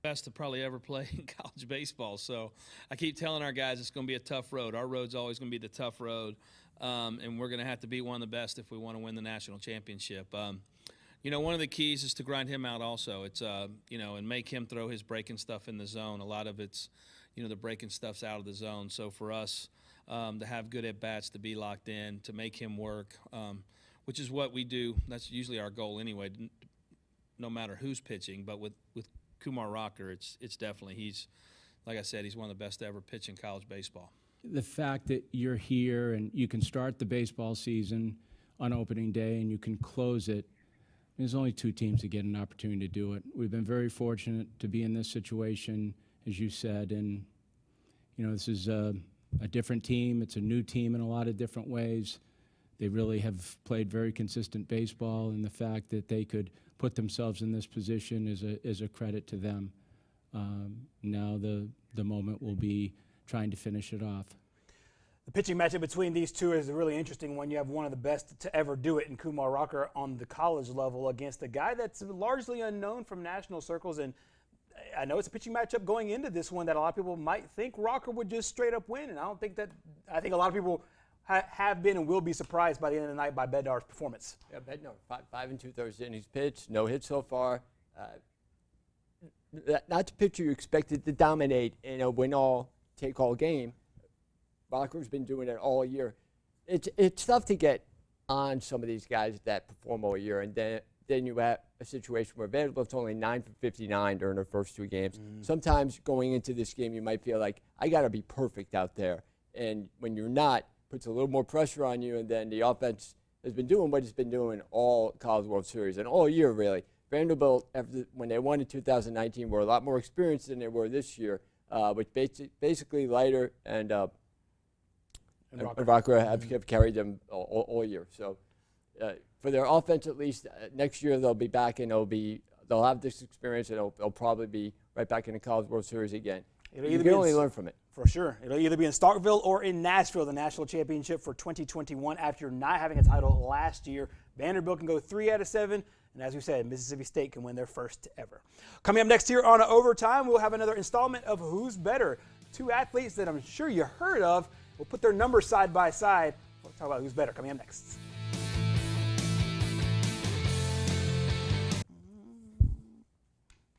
Best to probably ever play in college baseball. So I keep telling our guys it's going to be a tough road. Our road's always going to be the tough road, and we're going to have to be one of the best if we want to win the national championship. You know, one of the keys is to grind him out also. It's, you know, and make him throw his breaking stuff in the zone. A lot of it's, you know, the breaking stuff's out of the zone. So for us to have good at-bats, to be locked in, to make him work, which is what we do. That's usually our goal anyway, no matter who's pitching. But with Kumar Rocker, it's definitely, he's, like I said, he's one of the best to ever pitch in college baseball. The fact that you're here and you can start the baseball season on opening day and you can close it, there's only 2 teams that get an opportunity to do it. We've been very fortunate to be in this situation, as you said, and you know, this is a different team. It's a new team in a lot of different ways. They really have played very consistent baseball, and the fact that they could put themselves in this position is a credit to them. Now the moment will be trying to finish it off. The pitching matchup between these two is a really interesting one. You have one of the best to ever do it in Kumar Rocker on the college level against a guy that's largely unknown from national circles. And I know it's a pitching matchup going into this one that a lot of people might think Rocker would just straight up win. And I don't think that – I think a lot of people have been and will be surprised by the end of the night by Bednar's performance. Yeah, Bednar, 5 2/3 innings pitched, no hits so far. Not the pitcher you expected to dominate in a win-all, take-all game. Rocker's been doing it all year. It's tough to get on some of these guys that perform all year, and then you have a situation where Vanderbilt's only 9 for 59 during their first 2 games. Sometimes going into this game, you might feel like, I got to be perfect out there. And when you're not, puts a little more pressure on you, and then the offense has been doing what it's been doing all College World Series and all year, really. Vanderbilt, when they won in 2019, were a lot more experienced than they were this year, which basically lighter and Rocker have carried them all year. So for their offense, at least, next year they'll be back and they'll have this experience, and they'll probably be right back in the College World Series again. You can only learn from it. For sure. It'll either be in Starkville or in Nashville, the national championship for 2021. After not having a title last year, Vanderbilt can go 3 out of 7. And as we said, Mississippi State can win their first ever. Coming up next here on Overtime, we'll have another installment of Who's Better. 2 athletes that I'm sure you heard of. We'll put their numbers side by side. We'll talk about who's better coming up next.